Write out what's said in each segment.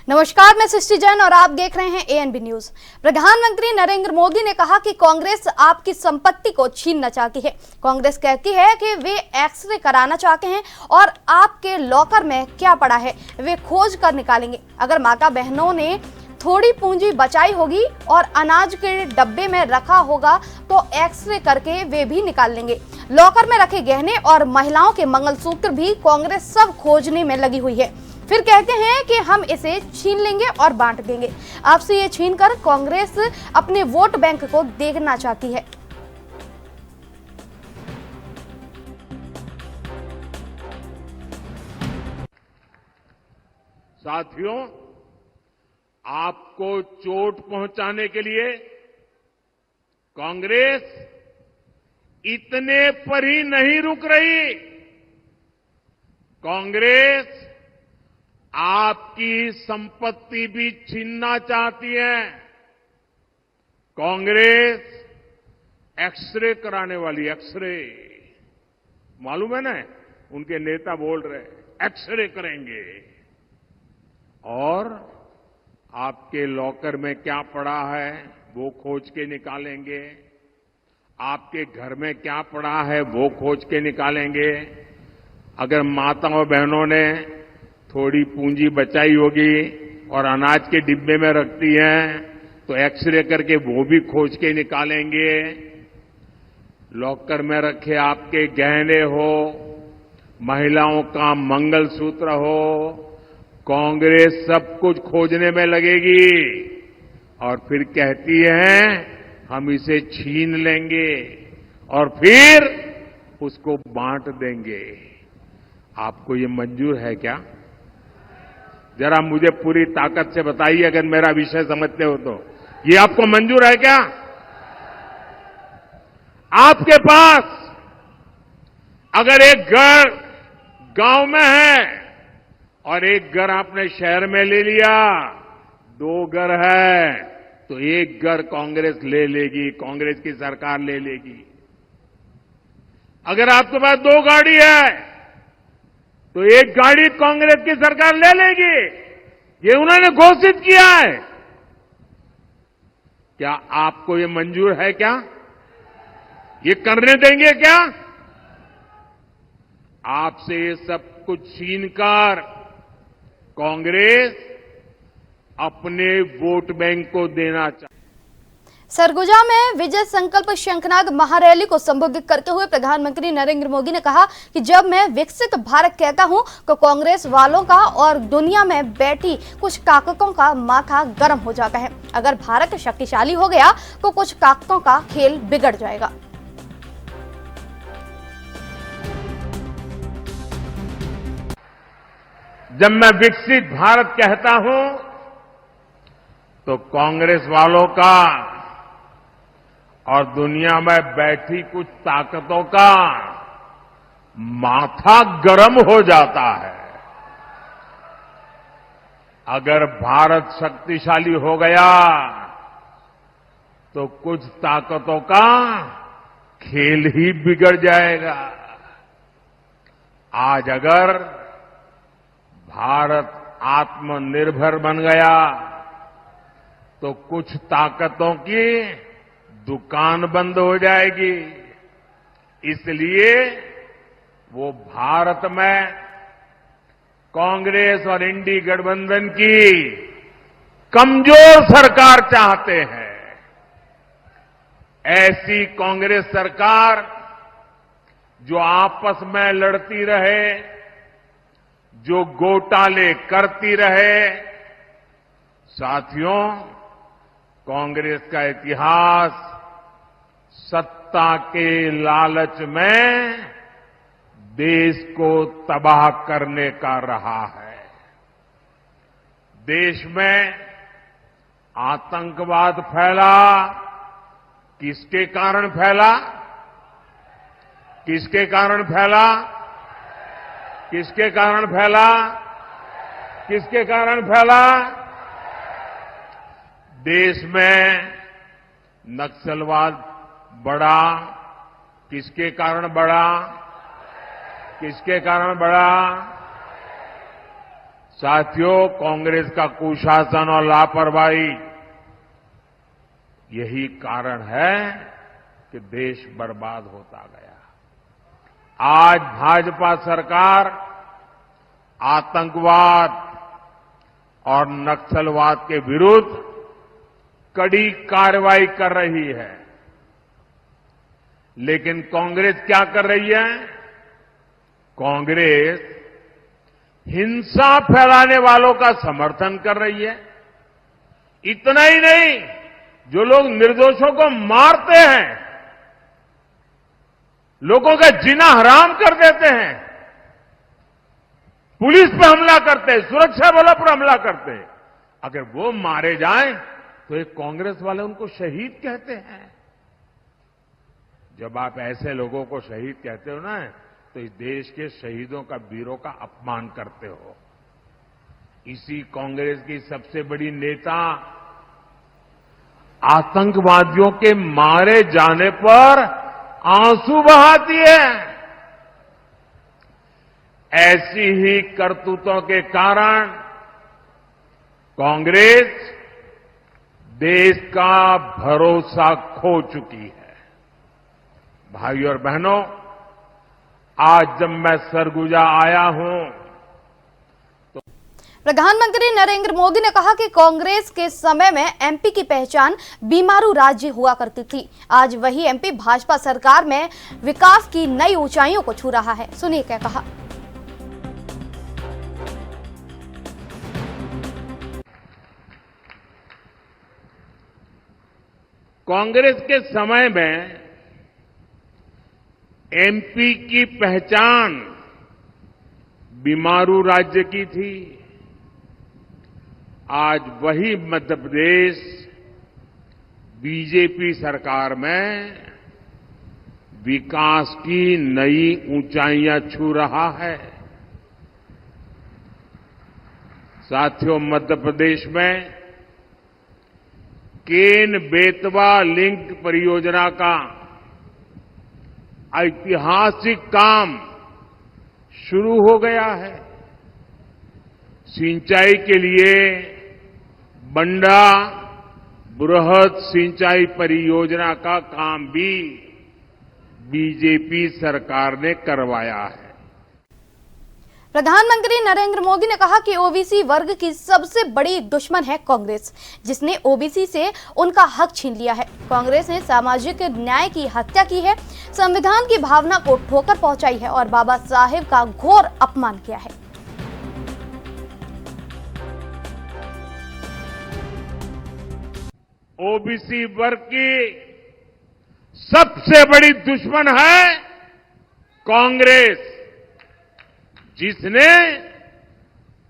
नमस्कार, मैं सृष्टि जैन और आप देख रहे हैं एएनबी न्यूज। प्रधानमंत्री नरेंद्र मोदी ने कहा कि कांग्रेस आपकी संपत्ति को छीनना चाहती है। कांग्रेस कहती है कि वे एक्सरे कराना चाहते हैं और आपके लॉकर में क्या पड़ा है वे खोज कर निकालेंगे। अगर माता बहनों ने थोड़ी पूंजी बचाई होगी और अनाज के डब्बे में रखा होगा तो एक्सरे करके वे भी निकाल लेंगे। लॉकर में रखे गहने और महिलाओं के मंगलसूत्र भी कांग्रेस सब खोजने में लगी हुई है। फिर कहते हैं कि हम इसे छीन लेंगे और बांट देंगे। आपसे ये छीनकर कांग्रेस अपने वोट बैंक को देखना चाहती है। साथियों, आपको चोट पहुंचाने के लिए कांग्रेस इतने पर ही नहीं रुक रही। कांग्रेस आपकी संपत्ति भी छीनना चाहती है। कांग्रेस एक्सरे कराने वाली, एक्सरे मालूम है ना, उनके नेता बोल रहे एक्सरे करेंगे और आपके लॉकर में क्या पड़ा है वो खोज के निकालेंगे। आपके घर में क्या पड़ा है वो खोज के निकालेंगे। अगर माताओं बहनों ने थोड़ी पूंजी बचाई होगी और अनाज के डिब्बे में रखती हैं तो एक्सरे करके वो भी खोज के निकालेंगे। लॉकर में रखे आपके गहने हो, महिलाओं का मंगलसूत्र हो, कांग्रेस सब कुछ खोजने में लगेगी और फिर कहती है हम इसे छीन लेंगे और फिर उसको बांट देंगे। आपको ये मंजूर है क्या? जरा मुझे पूरी ताकत से बताइए, अगर मेरा विषय समझते हो तो ये आपको मंजूर है क्या? आपके पास अगर एक घर गांव में है और एक घर आपने शहर में ले लिया, दो घर है तो एक घर कांग्रेस ले लेगी, कांग्रेस की सरकार ले लेगी। अगर आपके पास दो गाड़ी है तो एक गाड़ी कांग्रेस की सरकार ले लेगी। ये उन्होंने घोषित किया है। क्या आपको ये मंजूर है क्या? ये करने देंगे क्या? आपसे ये सब कुछ छीनकर कांग्रेस अपने वोट बैंक को देना चाहती। सरगुजा में विजय संकल्प शंखनाद महारैली को संबोधित करते हुए प्रधानमंत्री नरेंद्र मोदी ने कहा कि जब मैं विकसित भारत कहता हूं तो कांग्रेस वालों का और दुनिया में बैठी कुछ ताकतों का माथा गर्म हो जाता है। अगर भारत शक्तिशाली हो गया तो कुछ ताकतों का खेल बिगड़ जाएगा। जब मैं विकसित भारत कहता हूं तो कांग्रेस वालों का और दुनिया में बैठी कुछ ताकतों का माथा गर्म हो जाता है। अगर भारत शक्तिशाली हो गया तो कुछ ताकतों का खेल ही बिगड़ जाएगा। आज अगर भारत आत्मनिर्भर बन गया तो कुछ ताकतों की दुकान बंद हो जाएगी। इसलिए वो भारत में कांग्रेस और इंडी गठबंधन की कमजोर सरकार चाहते हैं। ऐसी कांग्रेस सरकार जो आपस में लड़ती रहे, जो घोटाले करती रहे। साथियों, कांग्रेस का इतिहास सत्ता के लालच में देश को तबाह करने का रहा है। देश में आतंकवाद फैला, किसके कारण फैला? किसके कारण फैला? किसके कारण फैला? किसके कारण फैला? देश में नक्सलवाद बढ़ा, किसके कारण बढ़ा? किसके कारण बढ़ा? साथियों, कांग्रेस का कुशासन और लापरवाही यही कारण है कि देश बर्बाद होता गया। आज भाजपा सरकार आतंकवाद और नक्सलवाद के विरुद्ध कड़ी कार्रवाई कर रही है, लेकिन कांग्रेस क्या कर रही है? कांग्रेस हिंसा फैलाने वालों का समर्थन कर रही है। इतना ही नहीं, जो लोग निर्दोषों को मारते हैं, लोगों का जीना हराम कर देते हैं, पुलिस पे हमला करते हैं, सुरक्षा बलों पर हमला करते हैं, अगर वो मारे जाएं तो एक कांग्रेस वाले उनको शहीद कहते हैं। जब आप ऐसे लोगों को शहीद कहते हो ना, तो इस देश के शहीदों का, वीरों का अपमान करते हो। इसी कांग्रेस की सबसे बड़ी नेता आतंकवादियों के मारे जाने पर आंसू बहाती है। ऐसी ही करतूतों के कारण कांग्रेस देश का भरोसा खो चुकी है। भाइयों और बहनों, आज जब मैं सरगुजा आया हूं, प्रधानमंत्री नरेंद्र मोदी ने कहा कि कांग्रेस के समय में एमपी की पहचान बीमारू राज्य हुआ करती थी। आज वही एमपी भाजपा सरकार में विकास की नई ऊंचाइयों को छू रहा है। सुनिए क्या कहा। कांग्रेस के समय में एमपी की पहचान बीमारू राज्य की थी। आज वही मध्य प्रदेश बीजेपी सरकार में विकास की नई ऊंचाइयां छू रहा है। साथियों, मध्य प्रदेश में केन बेतवा लिंक परियोजना का ऐतिहासिक काम शुरू हो गया है। सिंचाई के लिए बंडा बृहद सिंचाई परियोजना का काम भी बीजेपी सरकार ने करवाया है। प्रधानमंत्री नरेंद्र मोदी ने कहा कि ओबीसी वर्ग की सबसे बड़ी दुश्मन है कांग्रेस, जिसने ओबीसी से उनका हक छीन लिया है। कांग्रेस ने सामाजिक न्याय की हत्या की है, संविधान की भावना को ठोकर पहुंचाई है और बाबा साहेब का घोर अपमान किया है। ओबीसी वर्ग की सबसे बड़ी दुश्मन है कांग्रेस, जिसने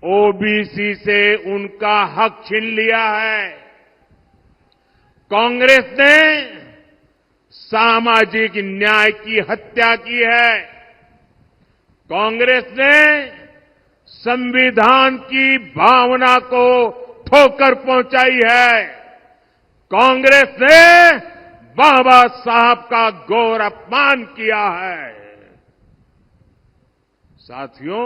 ओबीसी से उनका हक छीन लिया है। कांग्रेस ने सामाजिक न्याय की हत्या की है। कांग्रेस ने संविधान की भावना को ठोकर पहुंचाई है। कांग्रेस ने बाबा साहब का घोर अपमान किया है। साथियों,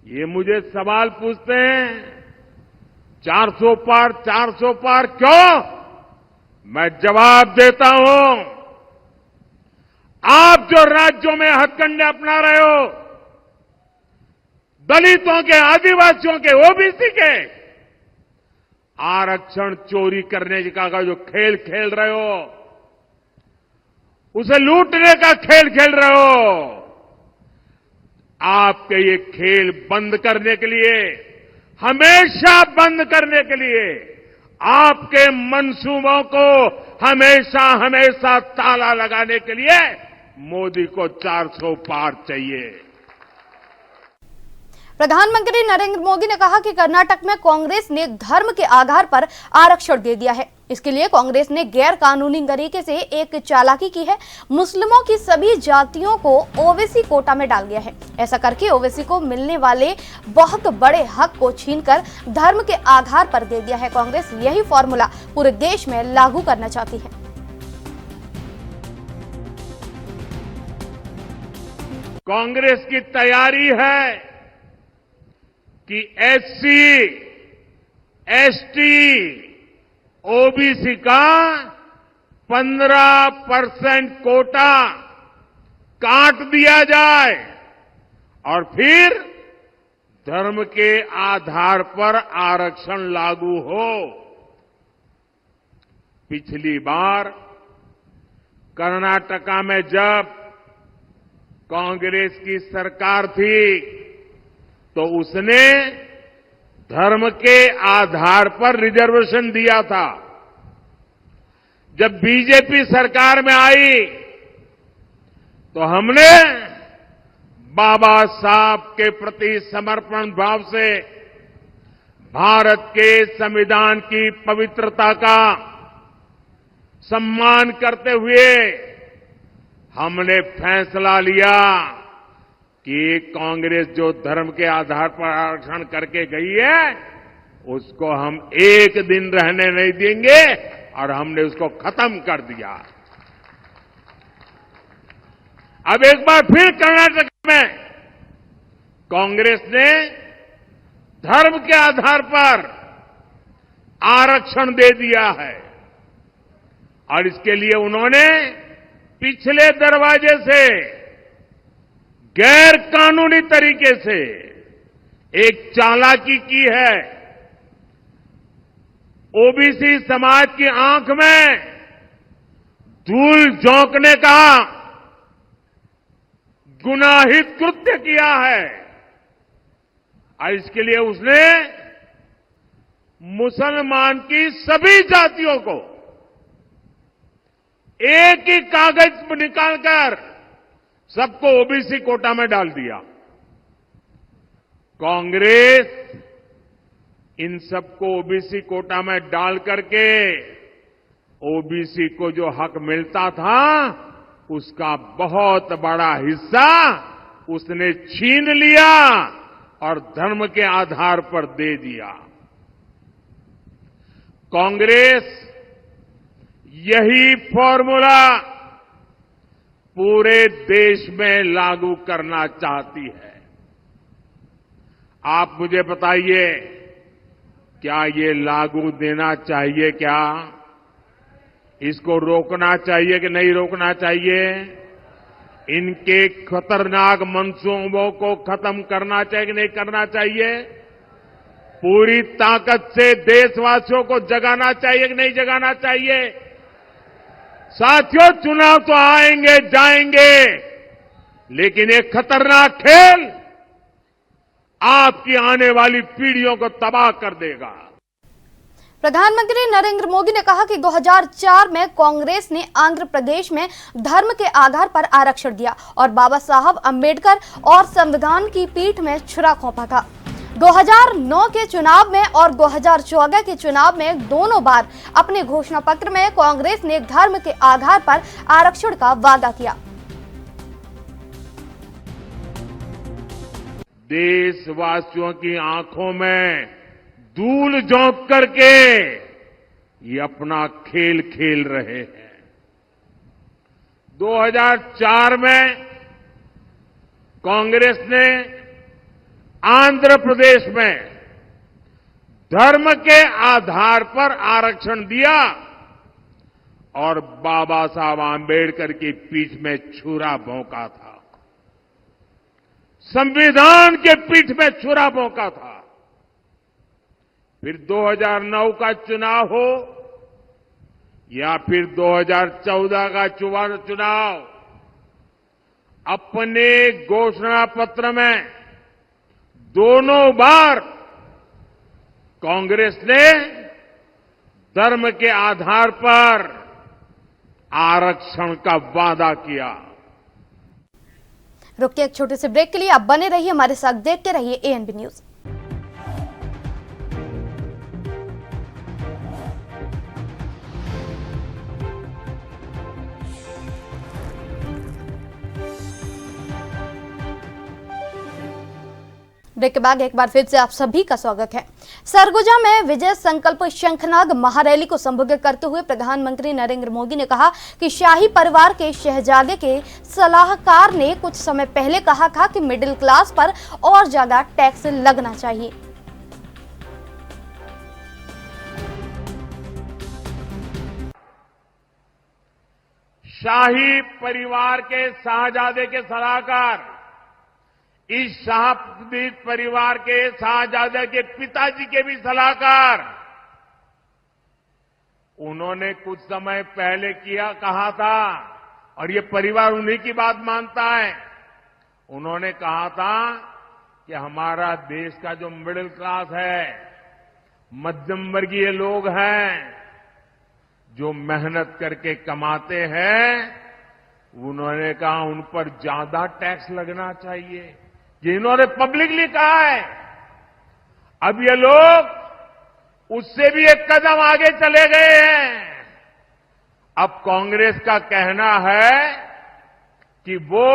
ये मुझे सवाल पूछते हैं, 400 पार, 400 पार क्यों? मैं जवाब देता हूं, आप जो राज्यों में हथकंडे अपना रहे हो, दलितों के, आदिवासियों के, ओबीसी के आरक्षण चोरी करने का जो खेल खेल रहे हो, उसे लूटने का खेल खेल रहे हो, आपके ये खेल बंद करने के लिए, हमेशा बंद करने के लिए, आपके मंसूबों को हमेशा हमेशा ताला लगाने के लिए मोदी को 400 पार चाहिए। प्रधानमंत्री नरेंद्र मोदी ने कहा कि कर्नाटक में कांग्रेस ने धर्म के आधार पर आरक्षण दे दिया है। इसके लिए कांग्रेस ने गैर कानूनी तरीके से एक चालाकी की है। मुस्लिमों की सभी जातियों को ओबीसी कोटा में डाल दिया है। ऐसा करके ओबीसी को मिलने वाले बहुत बड़े हक को छीनकर धर्म के आधार पर दे दिया है। कांग्रेस यही फॉर्मूला पूरे देश में लागू करना चाहती है। कांग्रेस की तैयारी है कि एससी, एसटी, ओबीसी का 15% कोटा काट दिया जाए और फिर धर्म के आधार पर आरक्षण लागू हो। पिछली बार कर्नाटका में जब कांग्रेस की सरकार थी तो उसने धर्म के आधार पर रिजर्वेशन दिया था। जब बीजेपी सरकार में आई तो हमने बाबा साहब के प्रति समर्पण भाव से भारत के संविधान की पवित्रता का सम्मान करते हुए हमने फैसला लिया कि कांग्रेस जो धर्म के आधार पर आरक्षण करके गई है उसको हम एक दिन रहने नहीं देंगे और हमने उसको खत्म कर दिया। अब एक बार फिर कर्नाटक में कांग्रेस ने धर्म के आधार पर आरक्षण दे दिया है और इसके लिए उन्होंने पिछले दरवाजे से गैर कानूनी तरीके से एक चालाकी की है। ओबीसी समाज की आंख में धूल झोंकने का गुनाहित कृत्य किया है और इसके लिए उसने मुसलमान की सभी जातियों को एक ही कागज निकालकर सबको ओबीसी कोटा में डाल दिया। कांग्रेस इन सबको ओबीसी कोटा में डाल करके ओबीसी को जो हक मिलता था उसका बहुत बड़ा हिस्सा उसने छीन लिया और धर्म के आधार पर दे दिया। कांग्रेस यही फॉर्मूला पूरे देश में लागू करना चाहती है। आप मुझे बताइए, क्या ये लागू देना चाहिए? क्या इसको रोकना चाहिए कि नहीं रोकना चाहिए? इनके खतरनाक मंसूबों को खत्म करना चाहिए कि नहीं करना चाहिए? पूरी ताकत से देशवासियों को जगाना चाहिए कि नहीं जगाना चाहिए? साथियों, चुनाव तो आएंगे जाएंगे, लेकिन एक खतरनाक खेल आपकी आने वाली पीढ़ियों को तबाह कर देगा। प्रधानमंत्री नरेंद्र मोदी ने कहा कि 2004 में कांग्रेस ने आंध्र प्रदेश में धर्म के आधार पर आरक्षण दिया और बाबा साहब अंबेडकर और संविधान की पीठ में छुरा घोंपा था। 2009 के चुनाव में और 2014 के चुनाव में दोनों बार अपने घोषणा पत्र में कांग्रेस ने धर्म के आधार पर आरक्षण का वादा किया। देशवासियों की आंखों में धूल झोंक करके ये अपना खेल खेल रहे हैं। 2004 में कांग्रेस ने आंध्र प्रदेश में धर्म के आधार पर आरक्षण दिया और बाबा साहब आंबेडकर की पीठ में छुरा भोंका था, संविधान के पीठ में छुरा भोंका था। फिर 2009 का चुनाव हो या फिर 2014 का चुनाव, अपने घोषणा पत्र में दोनों बार कांग्रेस ने धर्म के आधार पर आरक्षण का वादा किया। रुकिए एक छोटे से ब्रेक के लिए, आप बने रहिए हमारे साथ, देखते रहिए एएनबी न्यूज। ब्रेक के बाद एक बार फिर से आप सभी का स्वागत है। सरगुजा में विजय संकल्प शंखनाद महारैली को संबोधित करते हुए प्रधानमंत्री नरेंद्र मोदी ने कहा कि शाही परिवार के शहजादे के सलाहकार ने कुछ समय पहले कहा था कि मिडिल क्लास पर और ज्यादा टैक्स लगना चाहिए। शाही परिवार के शाहजादे के सलाहकार, इस शाही परिवार के शाहजादे के पिताजी के भी सलाहकार, उन्होंने कुछ समय पहले कहा था, और ये परिवार उन्हीं की बात मानता है। उन्होंने कहा था कि हमारा देश का जो मिडिल क्लास है, मध्यम वर्गीय लोग हैं, जो मेहनत करके कमाते हैं, उन्होंने कहा उन पर ज्यादा टैक्स लगना चाहिए। ये इन्होंने पब्लिकली कहा है। अब ये लोग उससे भी एक कदम आगे चले गए हैं। अब कांग्रेस का कहना है कि वो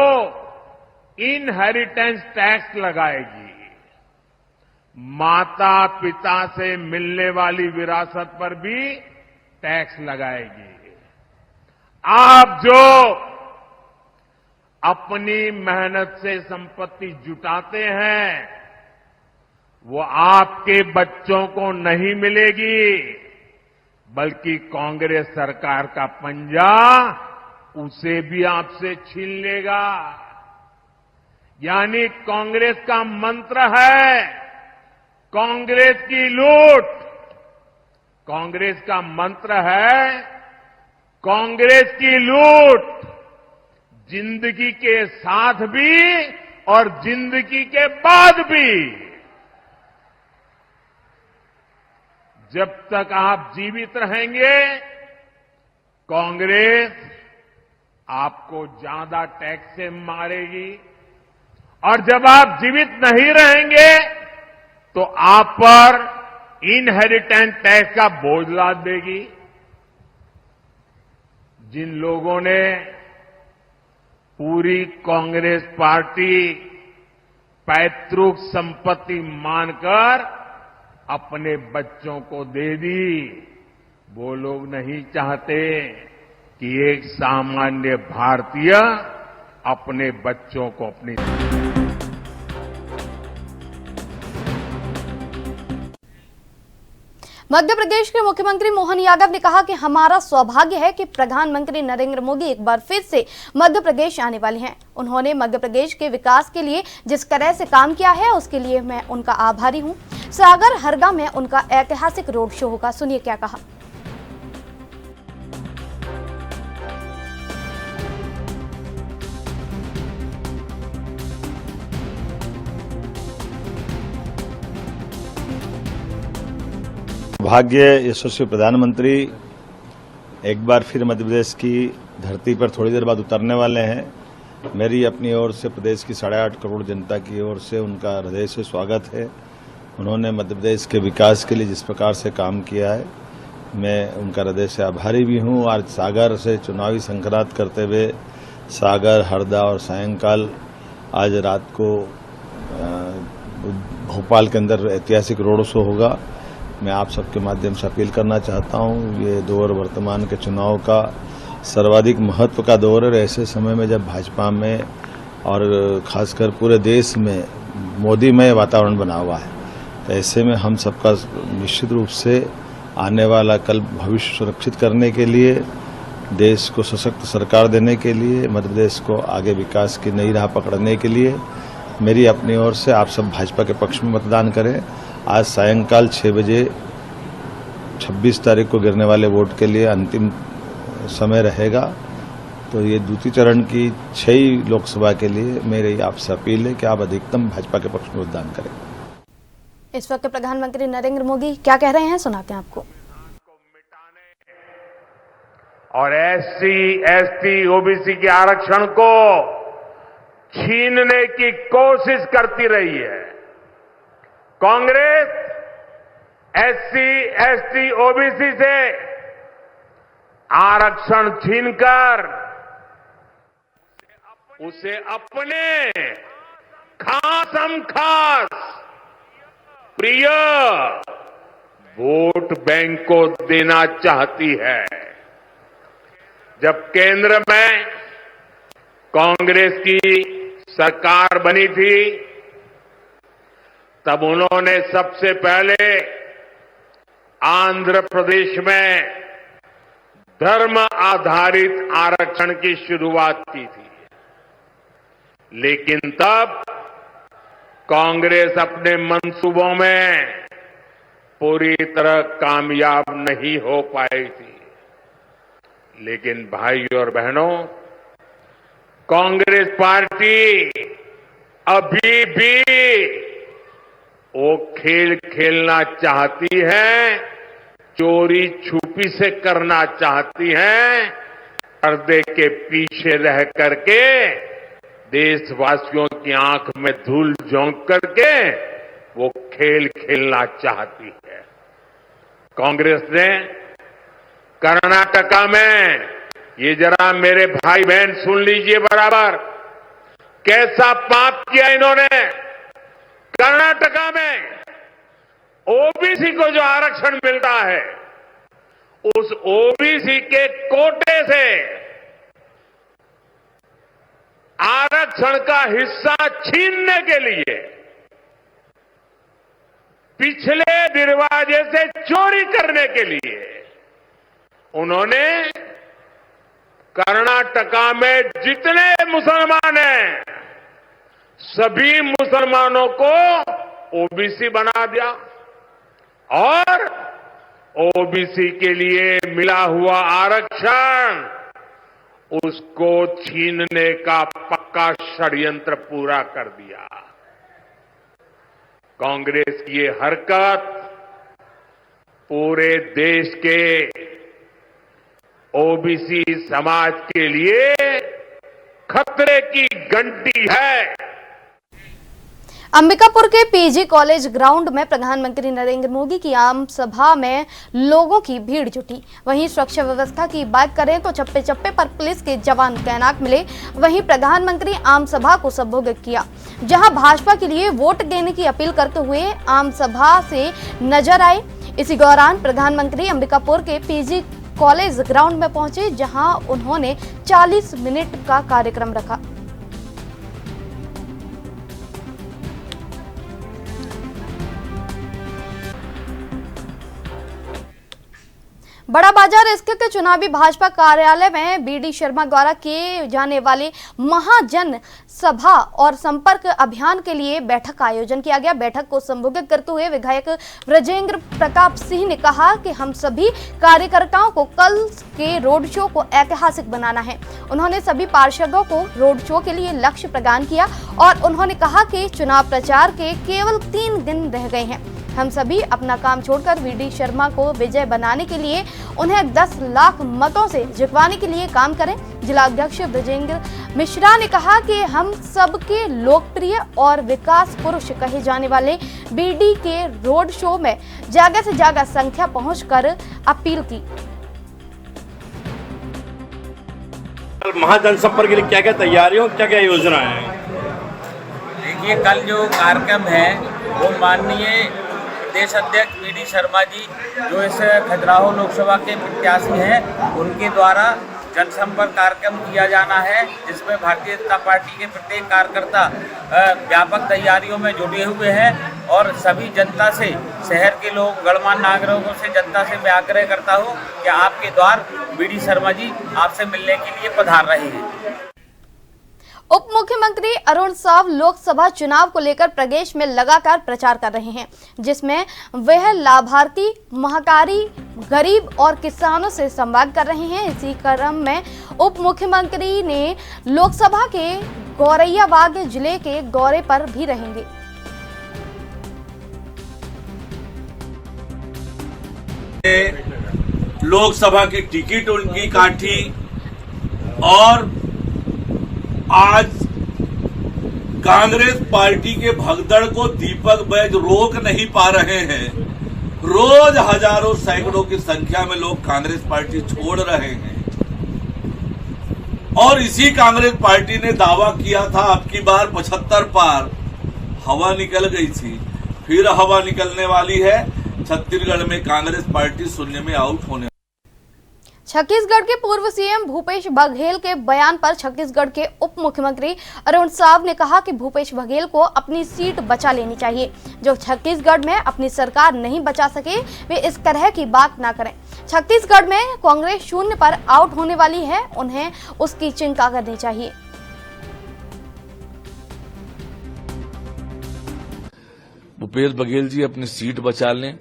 इनहेरिटेंस टैक्स लगाएगी। माता पिता से मिलने वाली विरासत पर भी टैक्स लगाएगी। आप जो अपनी मेहनत से संपत्ति जुटाते हैं, वो आपके बच्चों को नहीं मिलेगी, बल्कि कांग्रेस सरकार का पंजा उसे भी आपसे छीन लेगा। यानी कांग्रेस का मंत्र है कांग्रेस की लूट। कांग्रेस का मंत्र है कांग्रेस की लूट, जिंदगी के साथ भी और जिंदगी के बाद भी। जब तक आप जीवित रहेंगे, कांग्रेस आपको ज्यादा टैक्स से मारेगी, और जब आप जीवित नहीं रहेंगे तो आप पर इनहेरिटेंस टैक्स का बोझ लाद देगी। जिन लोगों ने पूरी कांग्रेस पार्टी पैतृक संपत्ति मानकर अपने बच्चों को दे दी, वो लोग नहीं चाहते कि एक सामान्य भारतीय अपने बच्चों को अपनी। मध्य प्रदेश के मुख्यमंत्री मोहन यादव ने कहा कि हमारा सौभाग्य है कि प्रधानमंत्री नरेंद्र मोदी एक बार फिर से मध्य प्रदेश आने वाले हैं। उन्होंने मध्य प्रदेश के विकास के लिए जिस तरह से काम किया है, उसके लिए मैं उनका आभारी हूं। सागर हरदा में उनका ऐतिहासिक रोड शो होगा। सुनिए क्या कहा। भाग्य यशस्वी प्रधानमंत्री एक बार फिर मध्य प्रदेश की धरती पर थोड़ी देर बाद उतरने वाले हैं। मेरी अपनी ओर से प्रदेश की 8.5 करोड़ जनता की ओर से उनका हृदय से स्वागत है। उन्होंने मध्य प्रदेश के विकास के लिए जिस प्रकार से काम किया है, मैं उनका हृदय से आभारी भी हूँ। आज सागर से चुनावी संक्रांत करते हुए सागर, हरदा और सायंकाल आज रात को भोपाल के अंदर ऐतिहासिक रोड शो होगा। मैं आप सबके माध्यम से अपील करना चाहता हूं, ये दौर वर्तमान के चुनाव का सर्वाधिक महत्व का दौर है। ऐसे समय में जब भाजपा में और खासकर पूरे देश में मोदीमय वातावरण बना हुआ है, तो ऐसे में हम सबका निश्चित रूप से आने वाला कल भविष्य सुरक्षित करने के लिए, देश को सशक्त सरकार देने के लिए, मध्य प्रदेश को आगे विकास की नई राह पकड़ने के लिए मेरी अपनी ओर से आप सब भाजपा के पक्ष में मतदान करें। आज सायंकाल 6 बजे 26 तारीख को गिरने वाले वोट के लिए अंतिम समय रहेगा। तो ये द्वितीय चरण की 6 लोकसभा के लिए मेरी आपसे अपील है कि आप अधिकतम भाजपा के पक्ष में मतदान करें। इस वक्त प्रधानमंत्री नरेंद्र मोदी क्या कह रहे हैं, सुनाते हैं आपको। और SC, ST, OBC के आरक्षण को छीनने की कोशिश करती रही है कांग्रेस। SC, ST, OBC से आरक्षण छीनकर उसे अपने खासम खास प्रिय वोट बैंक को देना चाहती है। जब केंद्र में कांग्रेस की सरकार बनी थी, तब उन्होंने सबसे पहले आंध्र प्रदेश में धर्म आधारित आरक्षण की शुरुआत की थी। लेकिन तब कांग्रेस अपने मंसूबों में पूरी तरह कामयाब नहीं हो पाई थी। लेकिन भाइयों और बहनों, कांग्रेस पार्टी अभी भी वो खेल खेलना चाहती है, चोरी छुपी से करना चाहती है, पर्दे के पीछे रह करके देशवासियों की आंख में धूल झोंक करके वो खेल खेलना चाहती है। कांग्रेस ने कर्नाटका में, ये जरा मेरे भाई बहन सुन लीजिए बराबर, कैसा पाप किया इन्होंने। कर्नाटका में ओबीसी को जो आरक्षण मिलता है, उस ओबीसी के कोटे से आरक्षण का हिस्सा छीनने के लिए पिछले दरवाजे से चोरी करने के लिए उन्होंने कर्नाटका में जितने मुसलमान हैं, सभी मुसलमानों को ओबीसी बना दिया और ओबीसी के लिए मिला हुआ आरक्षण उसको छीनने का पक्का षड्यंत्र पूरा कर दिया। कांग्रेस की ये हरकत पूरे देश के ओबीसी समाज के लिए खतरे की घंटी है। अंबिकापुर के पीजी कॉलेज ग्राउंड में प्रधानमंत्री नरेंद्र मोदी की आम सभा में लोगों की भीड़ जुटी। वहीं सुरक्षा व्यवस्था की बात करें तो चप्पे चप्पे पर पुलिस के जवान तैनात मिले। वहीं प्रधानमंत्री आम सभा को संबोधित किया, जहां भाजपा के लिए वोट देने की अपील करते हुए आम सभा से नजर आए। इसी दौरान प्रधानमंत्री अंबिकापुर के पीजी कॉलेज ग्राउंड में पहुंचे, जहां उन्होंने 40 मिनट का कार्यक्रम रखा। बड़ा बाजार स्थित चुनावी भाजपा कार्यालय में बीडी शर्मा द्वारा किए जाने वाले महाजन सभा और संपर्क अभियान के लिए बैठक का आयोजन किया गया। बैठक को संबोधित करते हुए विधायक ब्रजेंद्र प्रताप सिंह ने कहा कि हम सभी कार्यकर्ताओं को कल के रोड शो को ऐतिहासिक बनाना है। उन्होंने सभी पार्षदों को रोड शो के लिए लक्ष्य प्रदान किया और उन्होंने कहा कि चुनाव प्रचार के केवल 3 दिन रह गए हैं। हम सभी अपना काम छोड़कर वीडी शर्मा को विजय बनाने के लिए उन्हें 10 लाख मतों से जितवाने के लिए काम करें। जिला अध्यक्ष ब्रजेंद्र मिश्रा ने कहा कि हम सबके लोकप्रिय और विकास पुरुष कहे जाने वाले बीडी के रोड शो में ज्यादा से ज्यादा संख्या पहुंचकर अपील की। महाजन संपर्क के लिए क्या क्या तैयारियों, क्या क्या योजना है? देखिए, कल जो कार्यक्रम है वो माननीय प्रदेश अध्यक्ष बीडी शर्मा जी, जो इस खजुराहो लोकसभा के प्रत्याशी हैं, उनके द्वारा जनसंपर्क कार्यक्रम किया जाना है, जिसमें भारतीय जनता पार्टी के प्रत्येक कार्यकर्ता व्यापक तैयारियों में जुटे हुए हैं और सभी जनता से, शहर के लोग, गणमान्य नागरिकों से, जनता से मैं आग्रह करता हूं कि आपके द्वार बीडी शर्मा जी आपसे मिलने के लिए पधार रहे हैं। उप मुख्यमंत्री अरुण साव लोकसभा चुनाव को लेकर प्रदेश में लगातार प्रचार कर रहे हैं, जिसमें वह लाभार्थी, महकारी, गरीब और किसानों से संवाद कर रहे हैं। इसी क्रम में उप मुख्यमंत्री ने लोकसभा के गौरैयाबाग जिले के दौरे पर भी रहेंगे। लोकसभा की टिकट उनकी काटी और आज कांग्रेस पार्टी के भगदड़ को दीपक बैज रोक नहीं पा रहे हैं। रोज हजारों सैकड़ों की संख्या में लोग कांग्रेस पार्टी छोड़ रहे हैं और इसी कांग्रेस पार्टी ने दावा किया था अब की बार 75 पार, हवा निकल गई थी। फिर हवा निकलने वाली है। छत्तीसगढ़ में कांग्रेस पार्टी शून्य में आउट होने। छत्तीसगढ़ के पूर्व सीएम भूपेश बघेल के बयान पर छत्तीसगढ़ के उप मुख्यमंत्री अरुण साव ने कहा कि भूपेश बघेल को अपनी सीट बचा लेनी चाहिए। जो छत्तीसगढ़ में अपनी सरकार नहीं बचा सके वे इस तरह की बात ना करें। छत्तीसगढ़ में कांग्रेस शून्य पर आउट होने वाली है, उन्हें उसकी चिंता करनी चाहिए। भूपेश बघेल जी अपनी सीट बचा लें।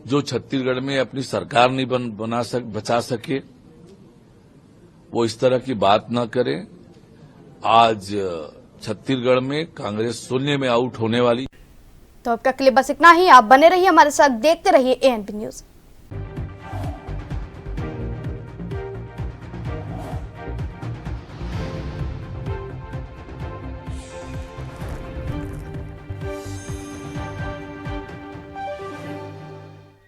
जो छत्तीसगढ़ में अपनी सरकार नहीं बचा सके वो इस तरह की बात ना करें। आज छत्तीसगढ़ में कांग्रेस शून्य में आउट होने वाली। तो अब तक के लिए बस इतना ही। आप बने रहिए हमारे साथ, देखते रहिए एएनबी न्यूज।